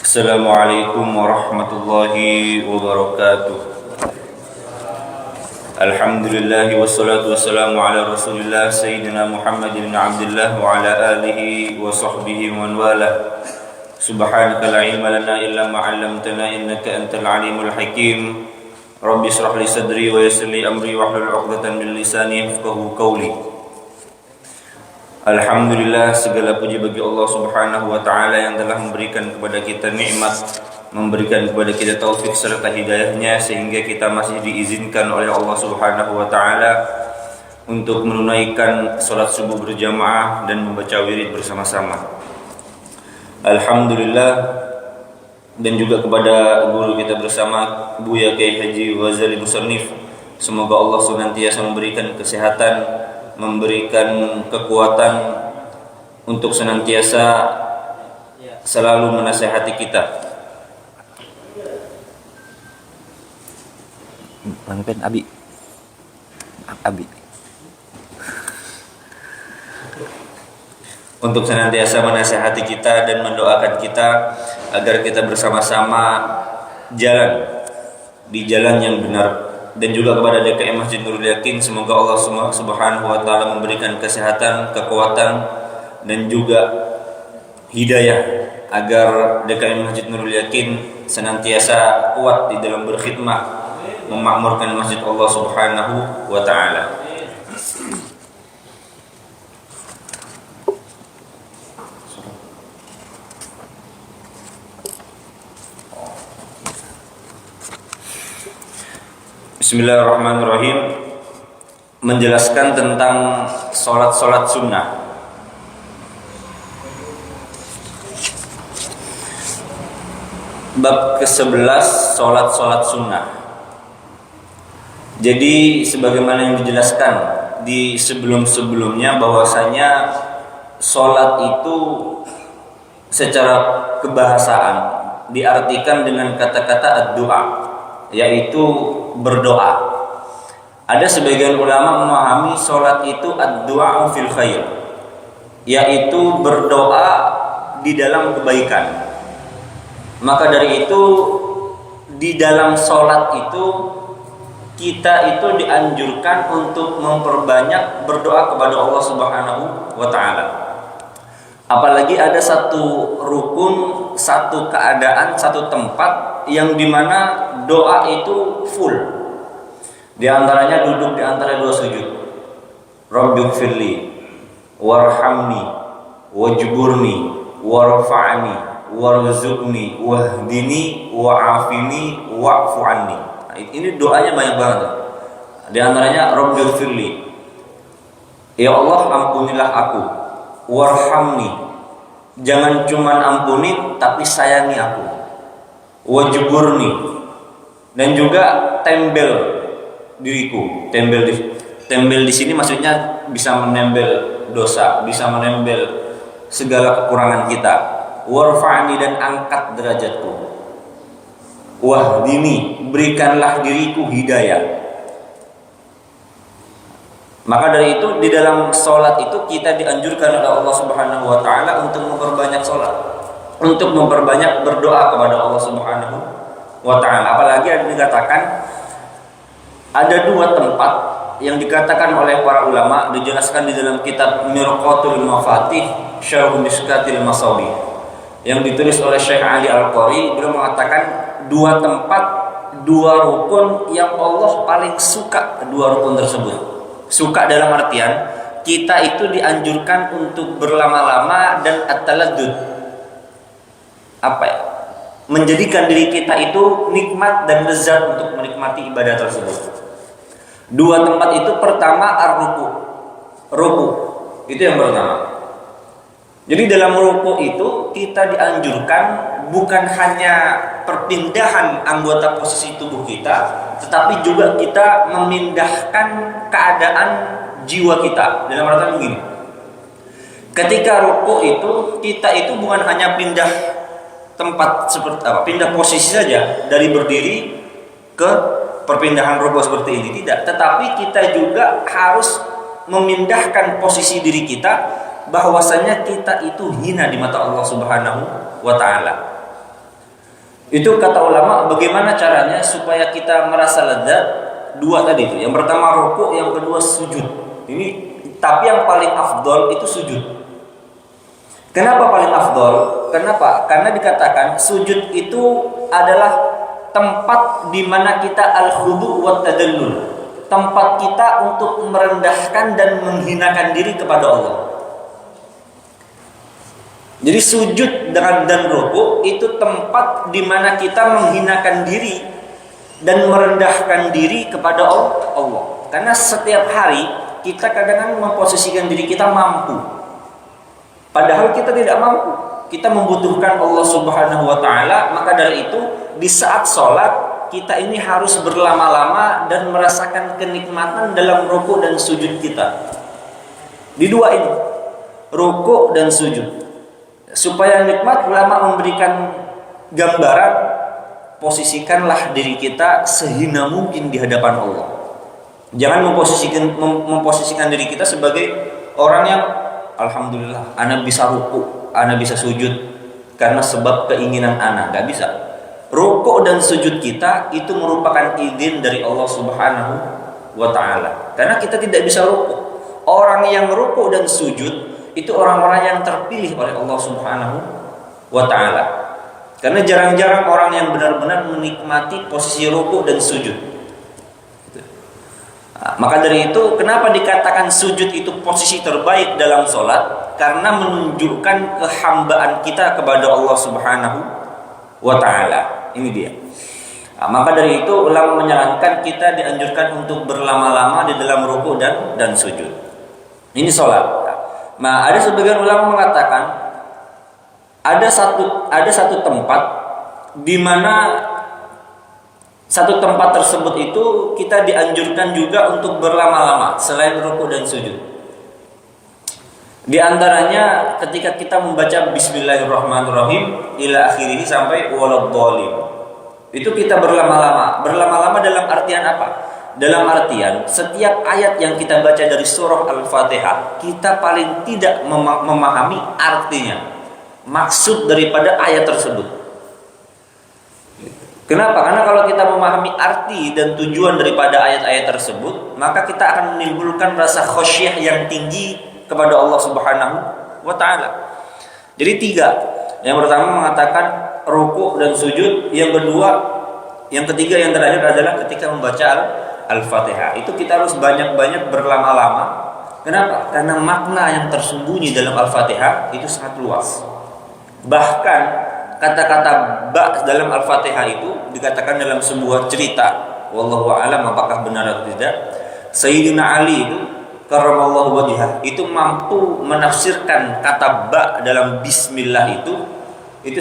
Assalamualaikum warahmatullahi wabarakatuh. Alhamdulillah wassalatu wassalamu ala Rasulillah Sayyidina Muhammad bin Abdullah wa ala alihi wa sahbihi wa man walah. Subhanaka la ilma lana illa ma 'allamtana innaka antal alimul hakim. Rabbi shrah li sadri wa yassir li amri wahlul 'uqdatam min lisani yafqahu qawli. Alhamdulillah, segala puji bagi Allah Subhanahu wa taala yang telah memberikan kepada kita nikmat, memberikan kepada kita taufik serta hidayahnya sehingga kita masih diizinkan oleh Allah Subhanahu wa taala untuk menunaikan salat subuh berjamaah dan membaca wirid bersama-sama. Alhamdulillah, dan juga kepada guru kita bersama Buya Kiai Haji Ghazali Musannif, semoga Allah senantiasa memberikan kesehatan, memberikan kekuatan untuk senantiasa selalu menasihati kita. Pemimpin Abi. Untuk senantiasa menasihati kita dan mendoakan kita agar kita bersama-sama jalan di jalan yang benar. Dan juga kepada DKM Masjid Nurul Yakin, semoga Allah Subhanahu wa taala memberikan kesehatan, kekuatan dan juga hidayah agar DKM Masjid Nurul Yakin senantiasa kuat di dalam berkhidmah memakmurkan masjid Allah Subhanahu wa taala. Bismillahirrahmanirrahim. Menjelaskan tentang sholat sunnah. Bab ke-11, sholat sunnah. Jadi sebagaimana yang dijelaskan di sebelum-sebelumnya bahwasanya sholat itu secara kebahasaan diartikan dengan kata-kata ad-du'a, yaitu berdoa. Ada sebagian ulama memahami sholat itu ad-du'a fil khair, yaitu berdoa di dalam kebaikan. Maka dari itu di dalam sholat itu kita itu dianjurkan untuk memperbanyak berdoa kepada Allah Subhanahu wa taala. Apalagi ada satu rukun, satu keadaan, satu tempat yang dimana doa itu full. Di antaranya duduk di antara dua sujud. Rabbighfirli warhamni wajburni warfa'ni warzuqni wahdini wa'afini wa'fu anni. Ini doanya banyak banget. Di antaranya Rabbighfirli, ya Allah ampunilah aku. Warhamni, jangan cuman ampuni tapi sayangi aku. Wajburni, dan juga tembel diriku. Tembel di sini maksudnya bisa menembel dosa, bisa menembel segala kekurangan kita. Warfa'ni, dan angkat derajatku. Wahdini, berikanlah diriku hidayah. Maka dari itu di dalam sholat itu kita dianjurkan oleh Allah Subhanahu wa taala untuk memperbanyak sholat, untuk memperbanyak berdoa kepada Allah Subhanahu wa taala. Apalagi ada dikatakan ada dua tempat yang dikatakan oleh para ulama, dijelaskan di dalam kitab Mirqatul Mafatih Syarh Mishkatil Masabih yang ditulis oleh Syekh Ali Al-Qari. Beliau mengatakan dua tempat, dua rukun yang Allah paling suka dua rukun tersebut. Suka dalam artian kita itu dianjurkan untuk berlama-lama dan at-taladdud, menjadikan diri kita itu nikmat dan lezat untuk menikmati ibadah tersebut. Dua tempat itu, pertama ruku itu yang pertama. Jadi dalam ruku itu kita dianjurkan bukan hanya perpindahan anggota posisi tubuh kita, tetapi juga kita memindahkan keadaan jiwa kita. Dalam artian begini, ketika ruku itu kita itu bukan hanya pindah tempat seperti pindah posisi saja dari berdiri ke perpindahan rukuk seperti ini, tidak. Tetapi kita juga harus memindahkan posisi diri kita bahwasanya kita itu hina di mata Allah Subhanahu wa taala. Itu kata ulama, bagaimana caranya supaya kita merasa lega? Dua tadi itu. Yang pertama rukuk, yang kedua sujud. Ini tapi yang paling afdol itu sujud. Kenapa paling afdol? Kenapa? Karena dikatakan sujud itu adalah tempat di mana kita al-khudu' wa tadallul. Tempat kita untuk merendahkan dan menghinakan diri kepada Allah. Jadi sujud dan rukuk itu tempat di mana kita menghinakan diri dan merendahkan diri kepada Allah. Karena setiap hari kita kadang-kadang memposisikan diri kita mampu. Padahal kita tidak mampu. Kita membutuhkan Allah Subhanahu wa taala, maka dari itu di saat sholat kita ini harus berlama-lama dan merasakan kenikmatan dalam rukuk dan sujud kita. Di dua ini, rukuk dan sujud. Supaya nikmat, ulama memberikan gambaran, posisikanlah diri kita sehina mungkin di hadapan Allah. Jangan memposisikan diri kita sebagai orang yang alhamdulillah, ana bisa ruku, ana bisa sujud karena sebab keinginan ana. Gak bisa. Ruku dan sujud kita itu merupakan izin dari Allah Subhanahu wa taala. Karena kita tidak bisa ruku. Orang yang ruku dan sujud itu orang-orang yang terpilih oleh Allah Subhanahu wa taala. Karena jarang-jarang orang yang benar-benar menikmati posisi ruku dan sujud. Maka dari itu, kenapa dikatakan sujud itu posisi terbaik dalam sholat? Karena menunjukkan kehambaan kita kepada Allah Subhanahu wa ta'ala. Ini dia. Maka dari itu, ulama menyarankan kita dianjurkan untuk berlama-lama di dalam ruku dan sujud. Ini sholat. Nah, ada sebagian ulama mengatakan ada satu tempat di mana satu tempat tersebut itu kita dianjurkan juga untuk berlama-lama selain rukuk dan sujud. Di antaranya ketika kita membaca Bismillahirrahmanirrahim ila akhirih sampai waladhdallin. Itu kita berlama-lama. Berlama-lama dalam artian apa? Dalam artian setiap ayat yang kita baca dari surah Al-Fatihah, kita paling tidak memahami artinya, maksud daripada ayat tersebut. Kenapa? Karena kalau kita memahami arti dan tujuan daripada ayat-ayat tersebut, maka kita akan menimbulkan rasa khasyah yang tinggi kepada Allah Subhanahu wa taala. Jadi tiga. Yang pertama mengatakan rukuk dan sujud, yang ketiga yang terakhir adalah ketika membaca Al-Fatihah. Itu kita harus banyak-banyak berlama-lama. Kenapa? Karena makna yang tersembunyi dalam Al-Fatihah itu sangat luas. Bahkan kata-kata ba dalam Al-Fatihah itu dikatakan dalam sebuah cerita, wallahu a'lam apakah benar atau tidak, Sayyidina Ali itu karramallahu wajhah itu mampu menafsirkan kata ba dalam bismillah itu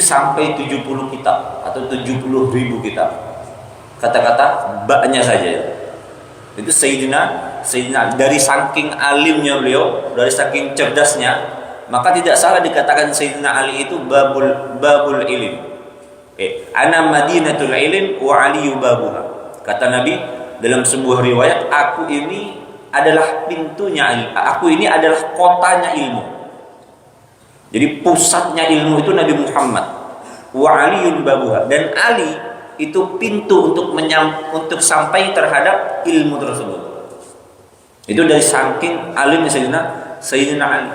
sampai 70 kitab atau 70.000 kitab. Kata-kata ba-nya saja. Itu Sayyidina dari saking alimnya beliau, dari saking cerdasnya, maka tidak salah dikatakan Sayyidina Ali itu babul ilm. Ana madinatul ilm wa aliyu babuha. Kata Nabi dalam sebuah riwayat, aku ini adalah pintunya ilmu. Aku ini adalah kotanya ilmu. Jadi pusatnya ilmu itu Nabi Muhammad. Wa aliyun babuha. Dan Ali itu pintu untuk sampai terhadap ilmu tersebut. Itu dari saking alimnya Sayyidina Ali.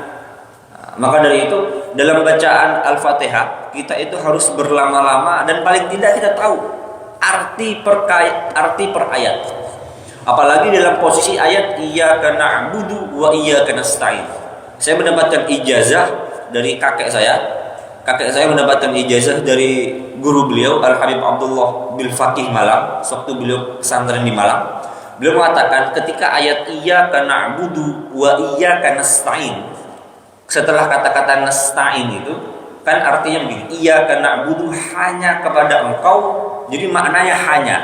Maka dari itu dalam bacaan Al-Fatihah kita itu harus berlama-lama dan paling tidak kita tahu arti per ayat. Apalagi dalam posisi ayat iyyaka na'budu wa iyyaka nasta'in. Saya mendapatkan ijazah dari kakek saya. Kakek saya mendapatkan ijazah dari guru beliau Al-Habib Abdullah bil Faqih Malang, waktu beliau pesantren di Malang. Beliau mengatakan ketika ayat iyyaka na'budu wa iyyaka nasta'in, setelah kata-kata nasta'in itu kan artinya begini, iyyaka na'budu hanya kepada engkau. Jadi maknanya hanya,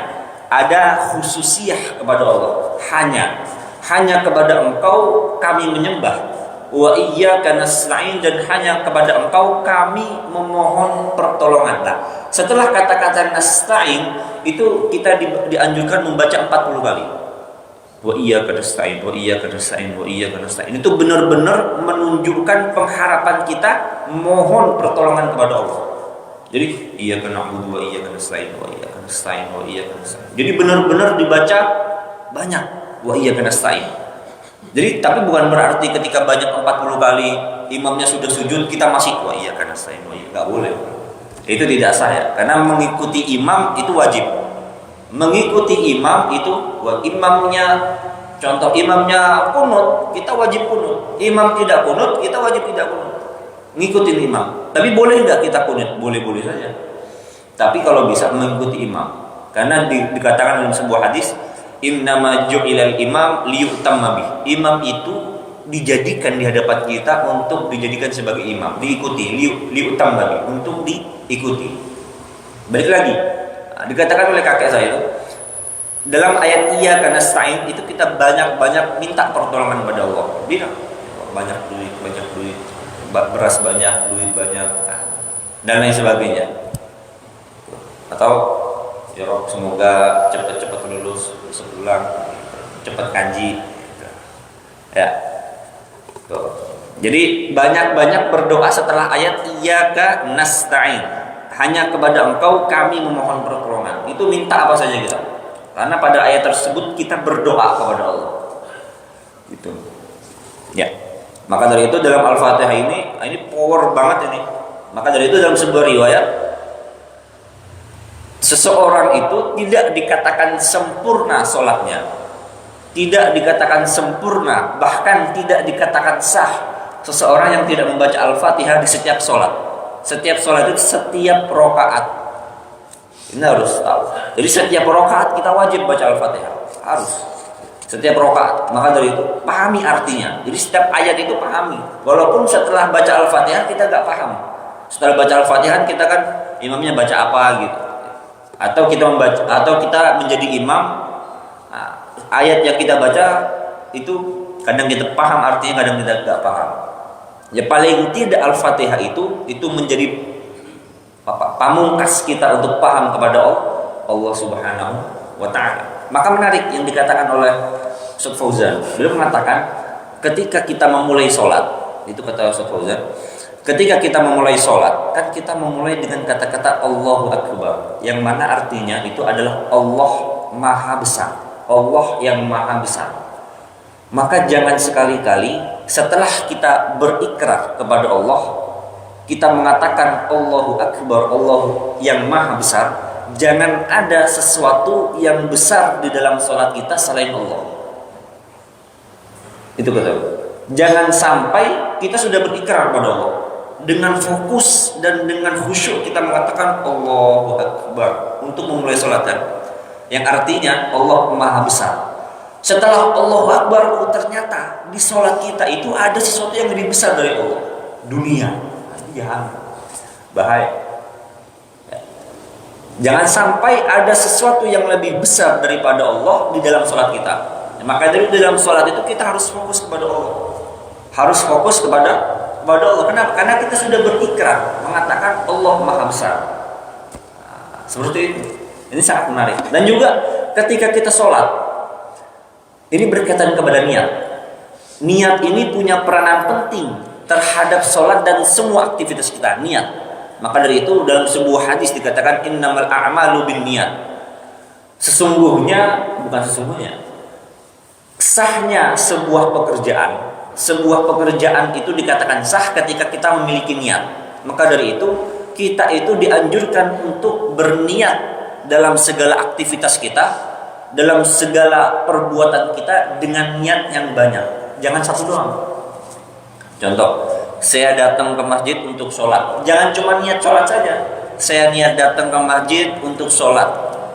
ada khususiyah kepada Allah, hanya kepada engkau kami menyembah. wa iyyaka nasta'in, dan hanya kepada Engkau kami memohon pertolongan. Nah, setelah kata-kata nasta'in itu kita dianjurkan membaca 40 kali. Wa iyyaka nasta'in, wa iyyaka nasta'in, wa iyyaka nasta'in. Itu benar-benar menunjukkan pengharapan kita mohon pertolongan kepada Allah. Jadi iyyaka na'budu wa iyyaka nasta'in, wa iyyaka nasta'in, wa iyyaka nasta'in. Jadi benar-benar dibaca banyak wa iyyaka nasta'in. Jadi tapi bukan berarti ketika banyak 40 kali imamnya sudah sujud kita masih wa iyyaka nasta'in, wa iyyaka, enggak boleh. Itu tidak sah ya, karena mengikuti imam itu wajib. Mengikuti imam itu imamnya, contoh imamnya kunut, kita wajib kunut. Imam tidak kunut, kita wajib tidak kunut. Ngikutin imam. Tapi boleh enggak kita kunut? Boleh-boleh saja. Tapi kalau bisa mengikuti imam. Karena dikatakan dalam sebuah hadis, innama ju'ilal imam liyutamma bih. Imam itu dijadikan di hadapan kita untuk dijadikan sebagai imam, diikuti, liyutamma bih, untuk diikuti. Balik lagi, dikatakan oleh kakek saya itu dalam ayat iyyaka nasta'in itu kita banyak-banyak minta pertolongan kepada Allah. Bilang banyak duit, beras banyak, duit banyak, dan lain sebagainya. Atau ya Rob, semoga cepat-cepat lulus, sebulan, cepat kaji. Ya. Tuh. Jadi banyak-banyak berdoa setelah ayat iyyaka nasta'in. Hanya kepada Engkau kami memohon pertolongan. Itu minta apa saja kita. Karena pada ayat tersebut kita berdoa kepada Allah. Gitu. Ya. Maka dari itu dalam Al-Fatihah ini power banget ini. Maka dari itu dalam sebuah riwayat, seseorang itu tidak dikatakan sempurna sholatnya, tidak dikatakan sempurna, bahkan tidak dikatakan sah seseorang yang tidak membaca Al-Fatihah di setiap sholat. Setiap sholat itu setiap rokaat. Ini harus tahu. Jadi setiap rokaat kita wajib baca Al-Fatihah, harus. Setiap rokaat. Maka dari itu pahami artinya. Jadi setiap ayat itu pahami. Walaupun setelah baca Al-Fatihah kita gak paham. Setelah baca Al-Fatihah kita kan imamnya baca apa gitu. Atau kita menjadi imam. Nah, ayat yang kita baca itu kadang kita paham artinya, kadang kita gak paham. Ya paling tidak Al-Fatihah itu menjadi pamungkas kita untuk paham kepada Allah Subhanahu wa ta'ala. Maka menarik yang dikatakan oleh Ustaz Fauzan. Beliau mengatakan ketika kita memulai sholat, itu kata Ustaz Fauzan, ketika kita memulai sholat, kan kita memulai dengan kata-kata Allahu Akbar, yang mana artinya itu adalah Allah Maha Besar, Allah yang Maha Besar. Maka jangan sekali-kali setelah kita berikrar kepada Allah, kita mengatakan Allahu Akbar, Allah yang Maha Besar, jangan ada sesuatu yang besar di dalam sholat kita selain Allah. Itu kata. Jangan sampai kita sudah berikrar kepada Allah, dengan fokus dan dengan khusyuk kita mengatakan Allahu Akbar untuk memulai sholat, yang artinya Allah Maha Besar. Setelah Allahu Akbar, ternyata di sholat kita itu ada sesuatu yang lebih besar dari Allah, dunia. Ya, bahaya. Jangan sampai ada sesuatu yang lebih besar daripada Allah di dalam sholat kita. Maka dari dalam sholat itu kita harus fokus kepada Allah, harus fokus kepada Allah. Kenapa? Karena kita sudah berikrar mengatakan Allah Maha Besar. Nah, seperti itu. Ini sangat menarik. Dan juga ketika kita sholat, ini berkaitan kepada niat. Niat ini punya peranan penting terhadap sholat dan semua aktivitas kita. Niat. Maka dari itu dalam sebuah hadis dikatakan innamal a'malu binniyat. Bukan sesungguhnya. Sahnya sebuah pekerjaan itu dikatakan sah ketika kita memiliki niat. Maka dari itu kita itu dianjurkan untuk berniat dalam segala aktivitas kita, dalam segala perbuatan kita dengan niat yang banyak. Jangan satu doang. Contoh, saya datang ke masjid untuk sholat. Jangan cuma niat sholat saja. Saya niat datang ke masjid untuk sholat,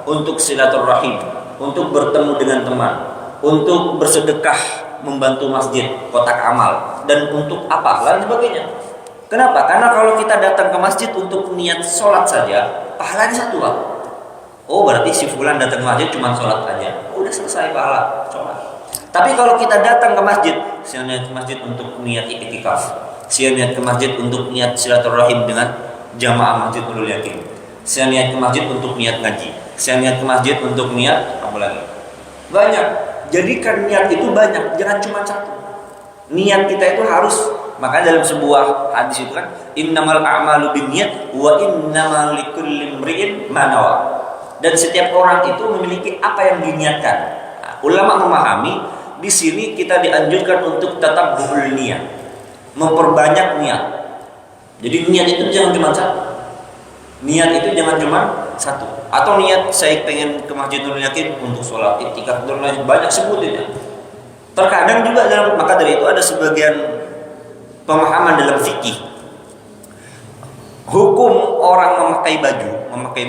untuk silaturahim, untuk bertemu dengan teman, untuk bersedekah, membantu masjid, kotak amal, dan untuk apa, lain sebagainya. Kenapa? Karena kalau kita datang ke masjid untuk niat sholat saja, pahalanya satu lah. Oh berarti si fulan datang ke masjid cuma sholat aja, udah selesai pahala sholat. Tapi kalau kita datang ke masjid, saya niat ke masjid untuk niat iktikaf, saya niat ke masjid untuk niat silaturahim dengan jamaah Masjid Nurul Yakin, saya niat ke masjid untuk niat ngaji, saya niat ke masjid untuk niat apa lagi? Banyak. Jadikan niat itu banyak, jangan cuma satu. Niat kita itu harus, maka dalam sebuah hadis itu kan, innamal a'malu binniyat wa innamal likulli imri'in ma nawa. Dan setiap orang itu memiliki apa yang diniatkan. Nah, ulama memahami di sini kita dianjurkan untuk tetap niat, memperbanyak niat. Jadi niat itu jangan cuma satu. Niat itu jangan cuma satu. Atau niat saya pengen ke Masjid Nurul Yakin untuk sholat iktikaf dan lain, banyak sebutin ya. Terkadang juga maka dari itu ada sebagian pemahaman dalam fikih, hukum orang memakai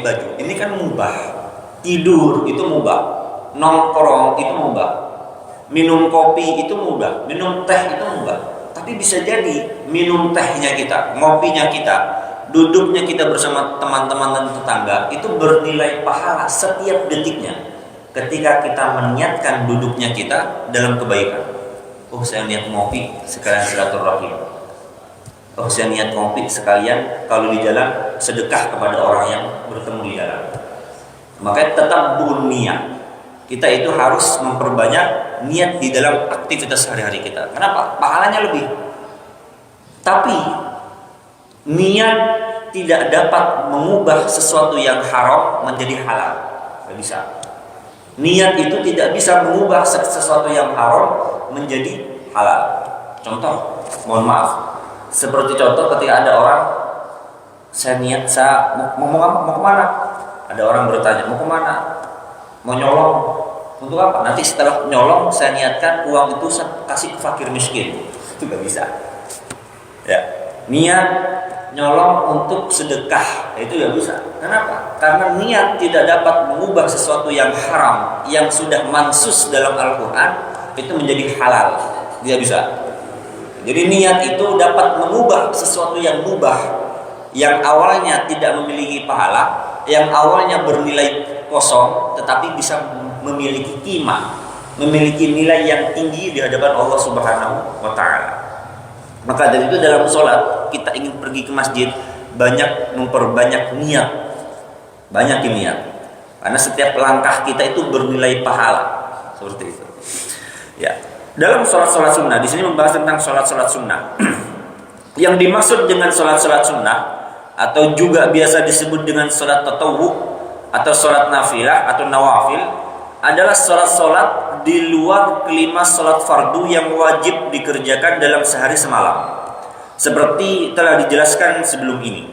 baju ini kan mubah. Tidur itu mubah, nongkrong itu mubah, minum kopi itu mubah, minum teh itu mubah. Tapi bisa jadi minum tehnya kita, ngopinya kita, duduknya kita bersama teman-teman dan tetangga itu bernilai pahala setiap detiknya ketika kita meniatkan duduknya kita dalam kebaikan. Oh, saya niat ngopi sekalian silaturahim. Oh, saya niat ngopi sekalian kalau di jalan sedekah kepada orang yang bertemu di jalan. Makanya tetap niat. Kita itu harus memperbanyak niat di dalam aktivitas sehari-hari kita. Kenapa? Pahalanya lebih. Tapi niat tidak dapat mengubah sesuatu yang haram menjadi halal. Tidak bisa. Niat itu tidak bisa mengubah sesuatu yang haram menjadi halal. Contoh, mohon maaf, seperti contoh ketika ada orang, saya niat mau kemana? Ada orang bertanya, mau kemana? Mau nyolong. Untuk apa? Nanti setelah nyolong saya niatkan uang itu saya kasih ke fakir miskin. Itu gak bisa. Ya, niat nyolong untuk sedekah itu gak bisa. Kenapa? Karena niat tidak dapat mengubah sesuatu yang haram yang sudah mansus dalam Al-Quran itu menjadi halal. Tidak bisa. Jadi niat itu dapat mengubah sesuatu yang mubah, yang awalnya tidak memiliki pahala, yang awalnya bernilai kosong, tetapi bisa memiliki qimah, memiliki nilai yang tinggi di hadapan Allah Subhanahu wa Ta'ala. Maka dari itu dalam sholat kita ingin pergi ke masjid, banyak memperbanyak niat, banyak niat, karena setiap langkah kita itu bernilai pahala, seperti itu. Ya, dalam sholat sunnah, di sini membahas tentang sholat sunnah. Yang dimaksud dengan sholat sunnah atau juga biasa disebut dengan sholat tatawwu atau sholat nafilah atau nawafil adalah sholat di luar kelima sholat fardu yang wajib dikerjakan dalam sehari semalam, seperti telah dijelaskan sebelum ini.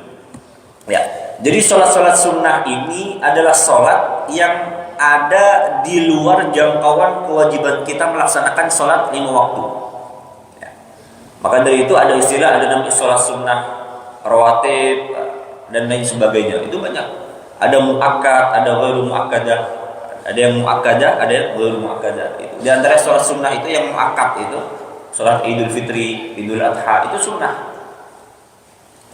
Ya, jadi sholat sunnah ini adalah sholat yang ada di luar jangkauan kewajiban kita melaksanakan sholat 5 waktu. Ya. Maka dari itu ada istilah, ada namanya sholat sunnah rawatib dan lain sebagainya. Itu banyak. Ada muakkad, ada ghairu muakkadah. Ada yang muakkadah, ada yang ghairu muakkadah. Di antara sholat sunnah itu yang muakkad itu sholat Idul Fitri, Idul Adha itu sunnah.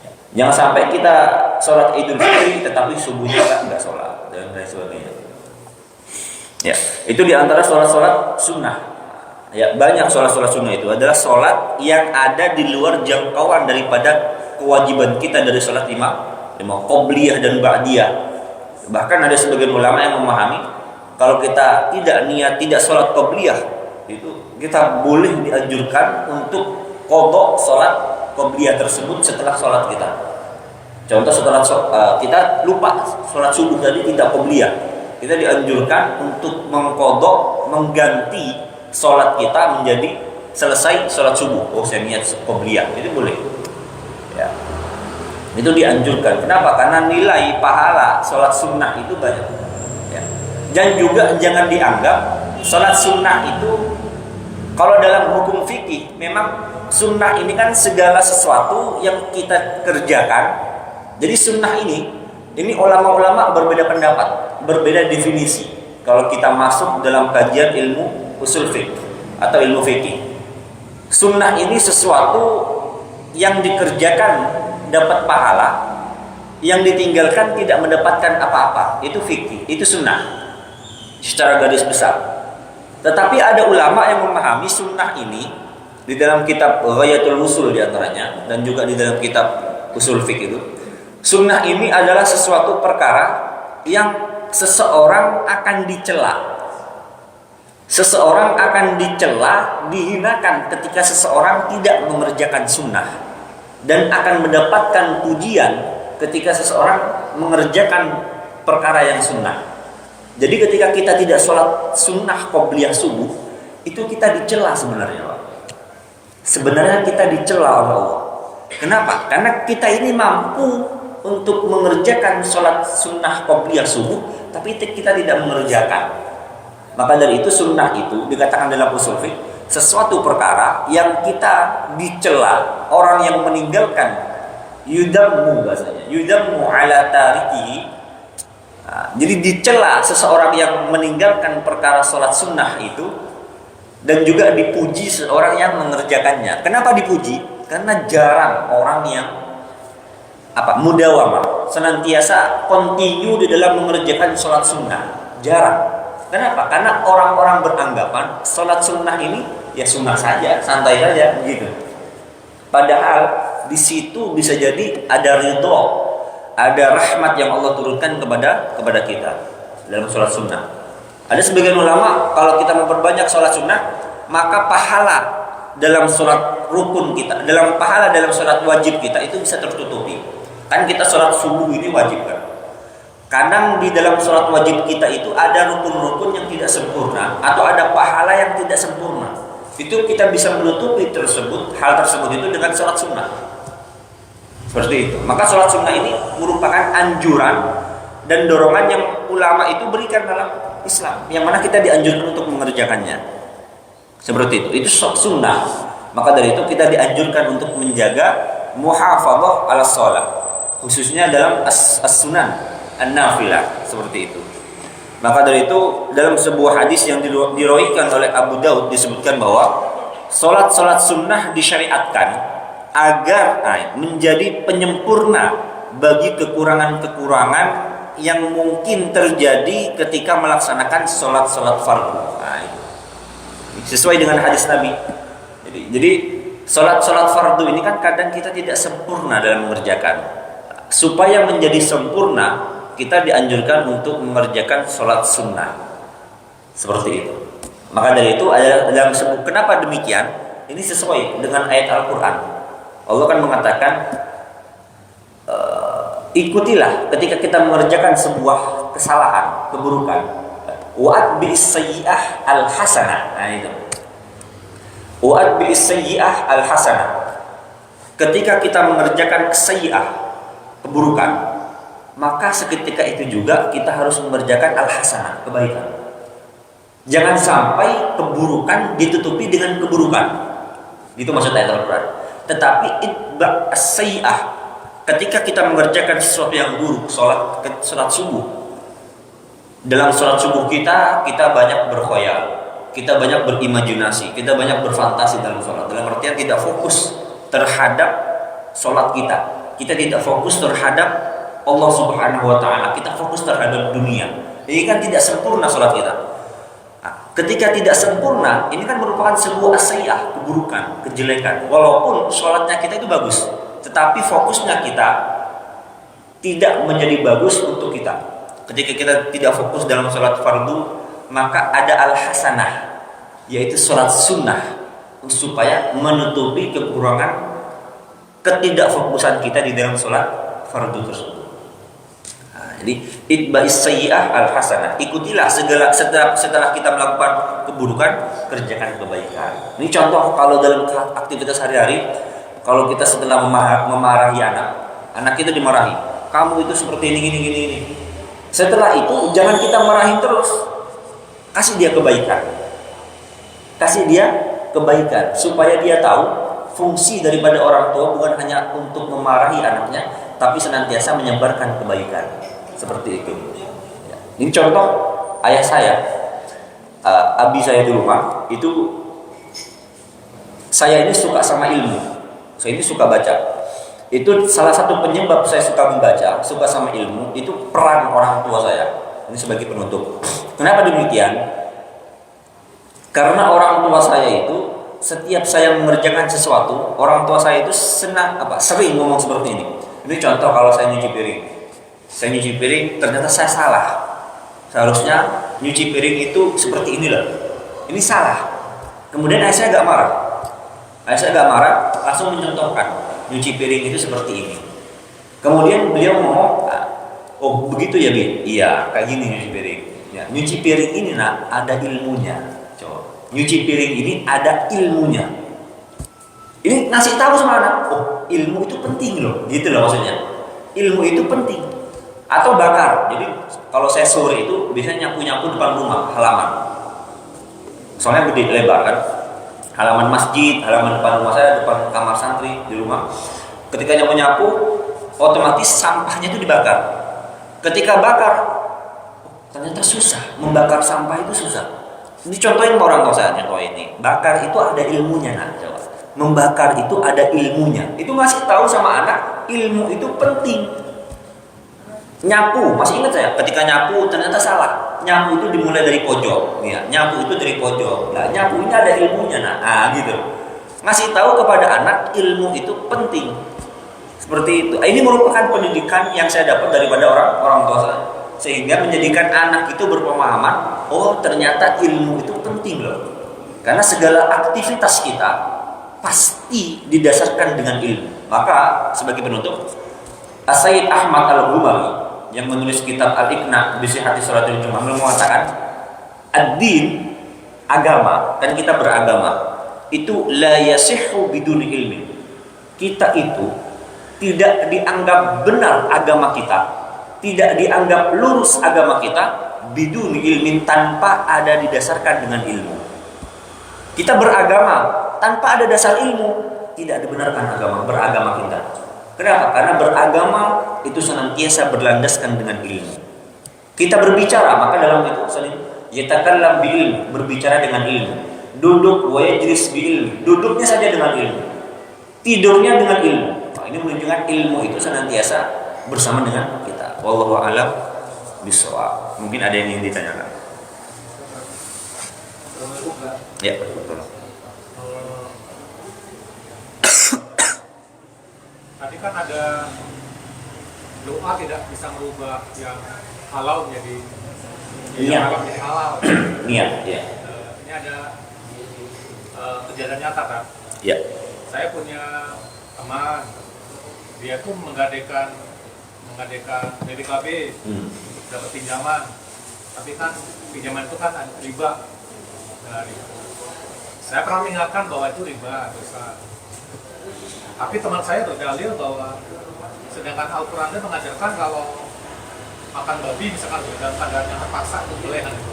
Ya. Jangan sampai kita sholat Idul Fitri tetapi subuhnya enggak sholat dan lain sebagainya. Ya, itu di antara sholat sunnah. Ya, banyak sholat sunnah itu adalah sholat yang ada di luar jangkauan daripada kewajiban kita dari sholat 5 qobliyah dan ba'diyah. Bahkan ada sebagian ulama yang memahami kalau kita tidak niat tidak sholat qobliyah itu kita boleh dianjurkan untuk qadha sholat qobliyah tersebut setelah sholat kita. Contoh setelah kita lupa sholat subuh tadi tidak qobliyah, kita dianjurkan untuk mengqadha, mengganti sholat kita menjadi selesai sholat subuh. Oh, saya niat qobliyah, itu boleh. Ya. Itu dianjurkan. Kenapa? Karena nilai pahala sholat sunnah itu banyak. Ya. Dan juga jangan dianggap sholat sunnah itu, kalau dalam hukum fikih memang sunnah ini kan segala sesuatu yang kita kerjakan. Jadi sunnah ini ulama-ulama berbeda pendapat, berbeda definisi. Kalau kita masuk dalam kajian ilmu usul fiqh atau ilmu fikih, sunnah ini sesuatu yang dikerjakan dapat pahala, yang ditinggalkan tidak mendapatkan apa-apa. Itu fikih, itu sunnah secara garis besar. Tetapi ada ulama yang memahami sunnah ini di dalam kitab Ghayatul Usul diantaranya, dan juga di dalam kitab Usul Fiqh itu, sunnah ini adalah sesuatu perkara yang seseorang akan dicela. Seseorang akan dicela, dihinakan ketika seseorang tidak mengerjakan sunnah, dan akan mendapatkan pujian ketika seseorang mengerjakan perkara yang sunnah. Jadi ketika kita tidak sholat sunnah qobliyah subuh, itu kita dicela sebenarnya, Pak. Sebenarnya kita dicela oleh Allah. Kenapa? Karena kita ini mampu untuk mengerjakan sholat sunnah qobliyah subuh, tapi kita tidak mengerjakan. Maka dari itu sunnah itu dikatakan dalam usul fiqh sesuatu perkara yang kita dicela, orang yang meninggalkan, yudammu bahasanya, yudammu ala tarikihi. Jadi dicela seseorang yang meninggalkan perkara sholat sunnah itu, dan juga dipuji seorang yang mengerjakannya. Kenapa dipuji? Karena jarang orang yang mudawamah, senantiasa continue di dalam mengerjakan sholat sunnah. Jarang. Kenapa? Karena orang-orang beranggapan sholat sunnah ini ya sunnah saja, santai saja begitu. Padahal di situ bisa jadi ada ridho, ada rahmat yang Allah turunkan kepada kita dalam sholat sunnah. Ada sebagian ulama kalau kita memperbanyak sholat sunnah, maka pahala dalam sholat rukun kita, dalam pahala dalam sholat wajib kita itu bisa tertutupi. Kan kita sholat subuh ini wajib kan. Kadang di dalam sholat wajib kita itu ada rukun-rukun yang tidak sempurna, atau ada pahala yang tidak sempurna. Itu kita bisa menutupi hal tersebut itu dengan sholat sunnah. Seperti itu. Maka sholat sunnah ini merupakan anjuran dan dorongan yang ulama itu berikan dalam Islam, yang mana kita dianjurkan untuk mengerjakannya. Seperti itu. Itu sunnah. Maka dari itu kita dianjurkan untuk menjaga muhafadzah ala sholat, khususnya dalam as-sunan an-nafilah, seperti itu. Maka dari itu dalam sebuah hadis yang diriwayatkan oleh Abu Daud disebutkan bahwa sholat sunnah disyariatkan agar menjadi penyempurna bagi kekurangan-kekurangan yang mungkin terjadi ketika melaksanakan sholat fardu. Sesuai dengan hadis Nabi. Jadi sholat fardu ini kan kadang kita tidak sempurna dalam mengerjakan. Supaya menjadi sempurna, kita dianjurkan untuk mengerjakan sholat sunnah. Seperti itu. Maka dari itu dalam kenapa demikian? Ini sesuai dengan ayat Al-Quran. Allah kan mengatakan, ikutilah ketika kita mengerjakan sebuah kesalahan, keburukan. Wa'atbi'is sayyi'ah al-hasanah. Nah itu. Wa'atbi'is sayyi'ah al-hasanah. Ketika kita mengerjakan sayyi'ah, keburukan, maka seketika itu juga kita harus mengerjakan al-hasanah, kebaikan. Jangan sampai keburukan ditutupi dengan keburukan. Itu maksud ayat Al-Quran. Tetapi itba' as-sayyi'ah, ketika kita mengerjakan sesuatu yang buruk, sholat subuh. Dalam sholat subuh kita banyak berkhayal, kita banyak berimajinasi, kita banyak berfantasi dalam sholat. Dalam artian tidak fokus terhadap sholat kita. Kita tidak fokus terhadap Allah Subhanahu wa Ta'ala. Kita fokus terhadap dunia. Ini kan tidak sempurna sholat kita. Ketika tidak sempurna, ini kan merupakan sebuah as-sayyi'ah, keburukan, kejelekan. Walaupun sholatnya kita itu bagus, tetapi fokusnya kita tidak menjadi bagus untuk kita. Ketika kita tidak fokus dalam sholat fardu, maka ada al-hasanah, yaitu sholat sunnah, supaya menutupi kekurangan ketidakfokusan kita di dalam sholat fardu tersebut. Jadi itba'is sayyi'ah al-hasanah, ikutilah setelah kita melakukan keburukan, kerjakan kebaikan. Ini contoh kalau dalam aktivitas sehari-hari, kalau kita setelah memarahi anak kita dimarahi, kamu itu seperti ini. Setelah itu jangan kita marahin terus, kasih dia kebaikan, supaya dia tahu fungsi daripada orang tua bukan hanya untuk memarahi anaknya, tapi senantiasa menyebarkan kebaikan. Seperti itu. Ini contoh ayah saya, abi saya di rumah itu, saya ini suka sama ilmu, saya ini suka baca. Itu salah satu penyebab saya suka membaca, suka sama ilmu, itu peran orang tua saya. Ini sebagai penutup. Kenapa demikian? Karena orang tua saya itu setiap saya mengerjakan sesuatu, orang tua saya itu sering ngomong seperti ini. Ini contoh kalau saya nyuci piring. Saya nyuci piring, ternyata saya salah. Seharusnya nyuci piring itu seperti inilah. Ini salah. Kemudian ayah saya agak marah. Ayah saya agak marah, langsung mencontohkan nyuci piring itu seperti ini. Kemudian beliau ngomong, oh begitu ya Bi? Iya, kayak gini nyuci piring. Ya, nyuci piring ini nak ada ilmunya. Coba. Nyuci piring ini ada ilmunya. Ini ngasih tahu sama anak, oh ilmu itu penting loh, gitu loh maksudnya. Ilmu itu penting. Atau bakar. Jadi kalau saya sore itu biasanya nyapu-nyapu depan rumah, halaman. Soalnya gede lebar kan. Halaman masjid, halaman depan rumah saya, depan kamar santri di rumah. Ketika nyapu-nyapu, otomatis sampahnya itu dibakar. Ketika bakar, ternyata susah. Membakar sampah itu susah. Ini contohin orang tua saya, contoh ini. Bakar itu ada ilmunya, nah coba. Membakar itu ada ilmunya. Itu ngasih tahu sama anak, ilmu itu penting. Nyapu, masih ingat saya, ketika nyapu ternyata salah. Nyapu itu dimulai dari pojok, ya. Nyapu itu dari pojok. Nah, nyapu ini ada ilmunya, nah, gitu. Ngasih tahu kepada anak ilmu itu penting. Seperti itu. Ini merupakan pendidikan yang saya dapat daripada orang tua saya. Sehingga menjadikan anak itu berpemahaman, oh ternyata ilmu itu penting loh. Karena segala aktivitas kita pasti didasarkan dengan ilmu. Maka sebagai penutup, As-Sayyid Ahmad Al-Ghumari yang menulis kitab Al-Iqna bi Sihhati Shalatil Jumu'ah mengatakan, ad-din, agama, kan kita beragama, itu la yasihhu biduni ilmi. Kita itu tidak dianggap benar agama kita, tidak dianggap lurus agama kita biduni ilmin, tanpa ada didasarkan dengan ilmu. Kita beragama tanpa ada dasar ilmu, tidak dibenarkan beragama kita. Kenapa? Karena beragama itu senantiasa berlandaskan dengan ilmu. Kita berbicara, maka dalam itu yatakallam bil ilm, berbicara dengan ilmu. Duduk wa yajlis bil ilm, duduknya saja dengan ilmu. Tidurnya dengan ilmu. Nah, ini menunjukkan ilmu itu senantiasa bersama dengan kita. Wallahu a'lam bishawab. Mungkin ada yang ingin ditanyakan. Ya, betul. Tadi kan ada doa tidak bisa merubah yang halal menjadi haram menjadi halal. Iya, iya. Ini ada kejadian nyata kan? Iya. Saya punya teman, dia tuh menggadaikan BPKB, dapat pinjaman, tapi kan pinjaman itu kan riba. Saya pernah mengingatkan bahwa itu riba, dosa. Tapi teman saya berdalil bahwa sedangkan Al-Quran mengajarkan kalau makan babi misalkan dalam keadaan yang terpaksa itu boleh kan itu.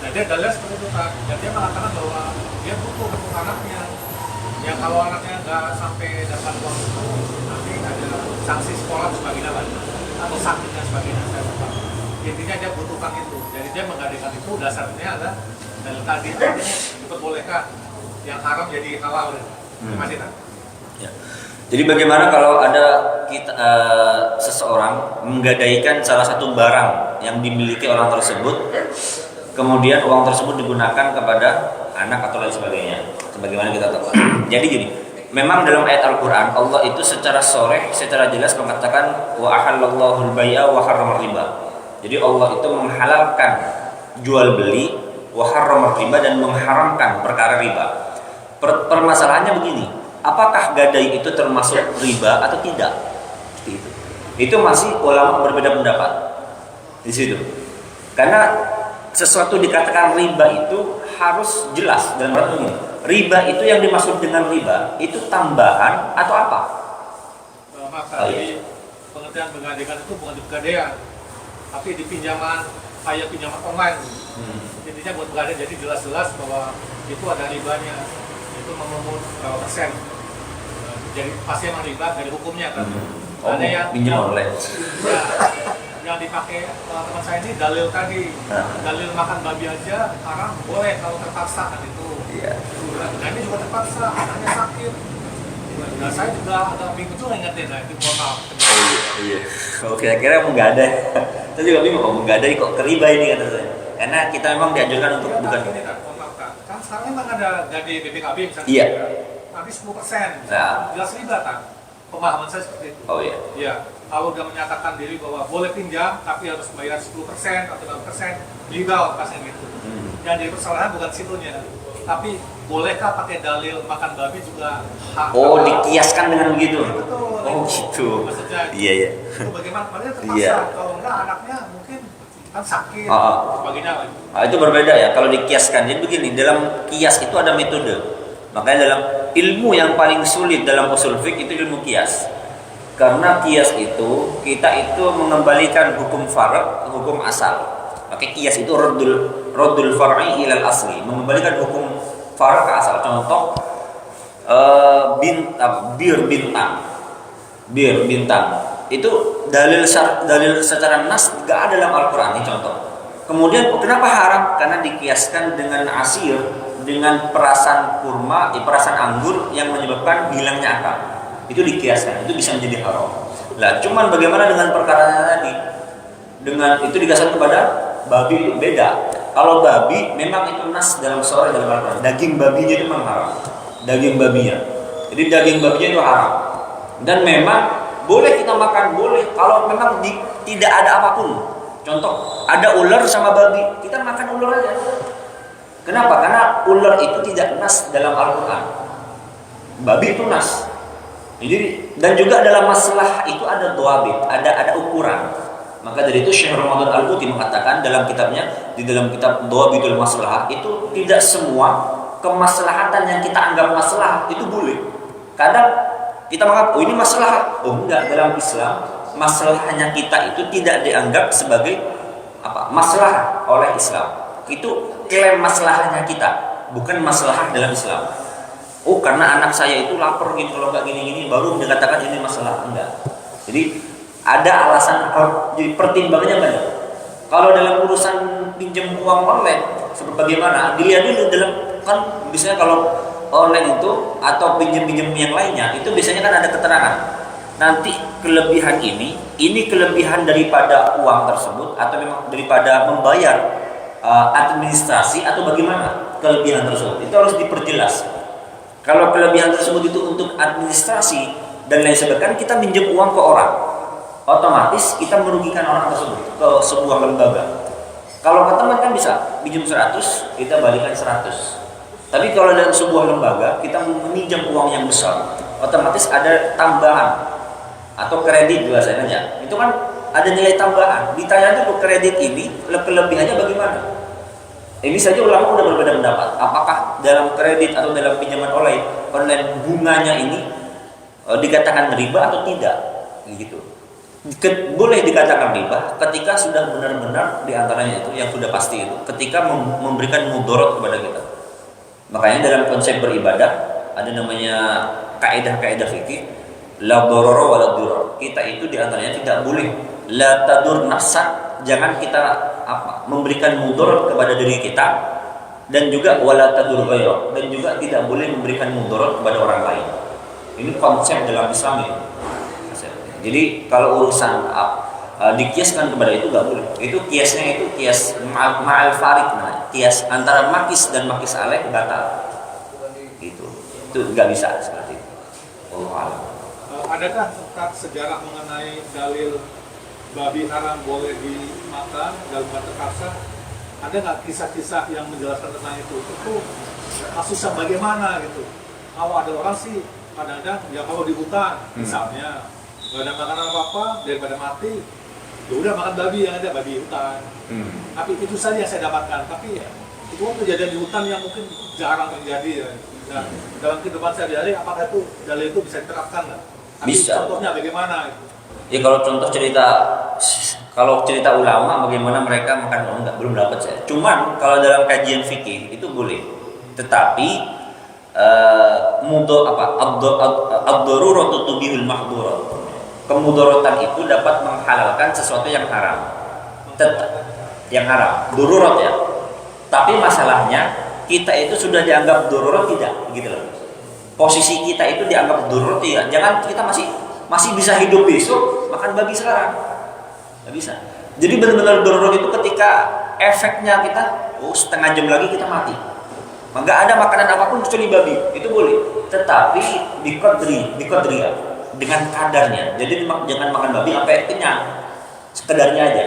Nah dia dalil seperti itu kan, dan dia mengatakan bahwa dia butuh untuk anaknya, yang kalau anaknya nggak sampai dapat uang itu nanti ada sanksi sekolah sebagainya kan, atau sakit dan sebagainya. Saya lupa. Intinya dia butuhkan itu, jadi dia menggadaikan itu dasarnya ada dalil tadi diperbolehkan yang haram jadi halal. Masih tak? Ya. Jadi bagaimana kalau ada seseorang menggadaikan salah satu barang yang dimiliki orang tersebut, kemudian uang tersebut digunakan kepada anak atau lain sebagainya, sebagaimana kita tahu. Jadi gini, memang dalam ayat Al-Quran Allah itu secara sharih, secara jelas mengatakan wa ahallallahu al-bai'a wa harrama riba. Jadi Allah itu menghalalkan jual beli, wa harrama riba, dan mengharamkan perkara riba. Permasalahannya begini, apakah gadai itu termasuk riba atau tidak? Itu masih ulama berbeda pendapat di situ. Karena sesuatu dikatakan riba itu harus jelas dan berarti riba itu yang dimaksud dengan riba itu tambahan atau apa? Jadi pengertian menggadaikan itu bukan di pegadaian, tapi di pinjaman, kayak pinjaman online. Intinya buat pegadaian, jadi jelas-jelas bahwa itu ada ribanya. Itu memungut berapa persen, jadi pasti emang riba dari hukumnya kan. Ada yang pinjam online. Ya, yang dipakai teman saya ini dalil tadi, dalil makan babi aja haram boleh kalau terpaksa kan itu. Iya. Nah ini juga terpaksa, anaknya sakit. Nah saya juga agak bingung juga ingetin, nah itu mohon maaf. Iya. Kalau kira-kira menggadai, saya juga bingung kok menggadai kok keriba ini kata saya. Karena kita memang dianjurkan untuk bukan. kan ada jadi BPKB misalnya. Iya. Nanti 10%. Nah. Jelas riba kan? Pemahaman saya seperti itu. Oh iya. Iya. Kalau udah menyatakan diri bahwa boleh pinjam tapi harus bayar 10% atau 6%, riba kasih gitu. Yang jadi persoalan bukan situnya, tapi bolehkah pakai dalil makan babi juga hak? Oh, dikiaskan dengan begitu. Ya, betul. Oh gitu. Maksudnya Iya iya. itu bagaimana? Padahal terpaksa. Iya. Kalau enggak anaknya mungkin kan sakit, sebagainya. Nah, itu berbeda ya kalau dikiaskan. Jadi begini, dalam kias itu ada metode. Makanya dalam ilmu yang paling sulit dalam usul fiqh itu ilmu kias. Karena kias itu kita itu mengembalikan hukum far' ke hukum asal. Maka kias itu raddul far'i ilal asli, mengembalikan hukum far' ke asal. Contoh bir bintang itu dalil secara nas gak ada dalam Al-Qur'an, ini contoh. Kemudian kenapa haram? Karena dikiaskan dengan asir, dengan perasan kurma, perasan anggur yang menyebabkan hilangnya akal. Itu dikiaskan, itu bisa menjadi haram. Lah, cuman bagaimana dengan perkara tadi? Dengan itu dikiaskan kepada babi itu beda. Kalau babi memang itu nas dalam surah dalam Al-Qur'an. Daging babinya itu memang haram. Daging babinya. Jadi daging babinya itu haram. Dan memang boleh kita makan, boleh kalau memang tidak ada apapun. Contoh, ada ular sama babi, kita makan ular aja. Kenapa? Karena ular itu tidak nas dalam Al-Qur'an. Babi itu nas. Jadi dan juga dalam masalah itu ada dhawabit, ada ukuran. Maka dari itu Syekh Ramadan Al-Buti mengatakan dalam kitabnya, di dalam kitab Dhawabitul Maslahah, itu tidak semua kemaslahatan yang kita anggap masalah itu boleh. Kadang kita menganggap oh ini masalah, oh enggak, dalam Islam masalahnya kita itu tidak dianggap sebagai masalah oleh Islam. Itu klaim masalahnya kita, bukan masalah dalam Islam. Oh karena anak saya itu lapar gitu, kalau nggak gini-gini baru dikatakan ini masalah. Enggak. Jadi ada alasan, jadi pertimbangannya banyak. Kalau dalam urusan pinjam uang online seperti bagaimana, dilihat dulu dalam, kan biasanya kalau online itu atau pinjam-pinjam yang lainnya itu biasanya kan ada keterangan. Nanti kelebihan ini kelebihan daripada uang tersebut atau memang daripada membayar administrasi atau bagaimana kelebihan tersebut. Itu harus diperjelas. Kalau kelebihan tersebut itu untuk administrasi dan lain sebagainya, kita minjem uang ke orang, otomatis kita merugikan orang tersebut ke sebuah lembaga. Kalau ke teman kan bisa pinjam 100, kita balikan 100. Tapi kalau dalam sebuah lembaga kita meminjam uang yang besar, otomatis ada tambahan atau kredit bahasanya. Itu kan ada nilai tambahan. Ditanya dulu kredit ini kelebihannya bagaimana? Ini saja ulama udah berbeda pendapat. Apakah dalam kredit atau dalam pinjaman online bunganya ini dikatakan riba atau tidak? Gitu. Boleh dikatakan riba ketika sudah benar-benar diantaranya itu yang sudah pasti itu, ketika memberikan mudarat kepada kita. Makanya dalam konsep beribadah ada namanya kaidah-kaidah fikih, la darara wa la dirar. Kita itu diantaranya tidak boleh la tadur nafsak, jangan kita memberikan mudarat kepada diri kita, dan juga wala tadur ghairak, dan juga tidak boleh memberikan mudarat kepada orang lain. Ini konsep dalam Islam ini. Jadi kalau urusan dikiaskan kepada itu nggak boleh. Itu kiasnya itu kias ma'al farid, kias antara makis dan makis alaih batal. Gitu. Itu nggak bisa seperti itu. Adakah sejarah mengenai dalil babi haram boleh dimakan dalam kata kasar? Ada nggak kisah-kisah yang menjelaskan tentang itu? Itu kasusnya bagaimana gitu? Kalau ada orang sih kadang-kadang ya kalau di hutan misalnya nggak ada makanan apa-apa daripada mati, ya udah makan babi yang ada, babi hutan. Tapi itu saja yang saya dapatkan. Tapi ya, itu kan kejadian di hutan yang mungkin jarang terjadi ya. Nah, dalam kehidupan sehari-hari apakah itu dalil itu bisa diterapkan nggak? Bisa. Contohnya bagaimana? Ya kalau contoh cerita ulama bagaimana mereka makan enggak, belum dapat saya. Cuman kalau dalam kajian fikih itu boleh. Tetapi ad-daruratu tubihul mahdhurat. Kemudaratan itu dapat menghalalkan sesuatu yang haram. Yang haram, darurat ya. Tapi masalahnya kita itu sudah dianggap darurat tidak, gitu loh. Posisi kita itu dianggap darurat tidak. Jangan kita masih bisa hidup besok makan babi sekarang. Nggak bisa. Jadi benar-benar darurat itu ketika efeknya kita setengah jam lagi kita mati. Nggak ada makanan apapun kecuali babi, itu boleh. Tetapi biqadriya, dengan kadarnya. Jadi jangan makan babi sampai kenyang, sekedarnya aja.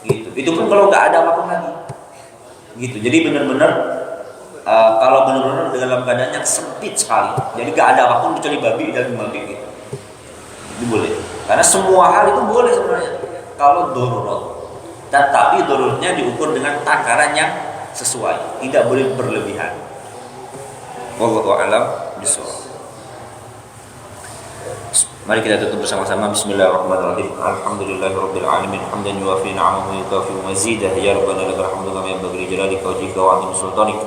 Gitu. Itu pun kalau nggak ada apapun lagi. Gitu. Jadi benar-benar kalau benar-benar dalam keadaan yang sempit sekali, jadi nggak ada apapun kecuali babi dan babi gitu. Itu boleh. Karena semua hal itu boleh sebenarnya kalau darurat. Tetapi daruratnya diukur dengan takaran yang sesuai, tidak boleh berlebihan. Wallahu a'lam bishawab. Mari kita tutup bersama-sama. Bismillahirrahmanirrahim. Alhamdulillahirabbil alamin hamdan yuwafi ni'amahu wa yukafi mazidah. Ya rabbana lakal hamdu kama yanbaghi li jalalika wa wajhika wa 'azimi sultanik.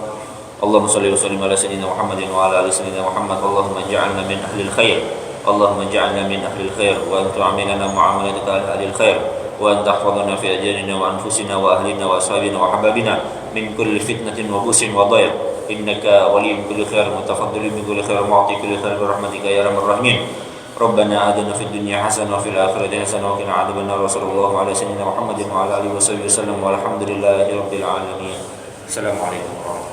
Allahumma shalli wa sallim ala sayyidina Muhammadin wa ala ali sayyidina Muhammad. Allahumma ij'alna min ahlil khair. Allahumma ij'alna min ahlil khair wa an tu'amilana mu'amalatika ahlil khair. وأن تحفظنا في أجالنا وأنفسنا وأهلنا وأصحابنا وأحبابنا من كل فتنة وبؤس وضيق إنك ولي كل خير متفضل من كل خير معطي كل خير برحمتك يا أرحم الراحمين ربنا آتنا في الدنيا حسنة وفي الآخرة حسنة وقنا عذاب النار وصلى الله على سيدنا محمد وعلى آله وصحبه وسلم والحمد لله رب العالمين. السلام عليكم ورحمة الله.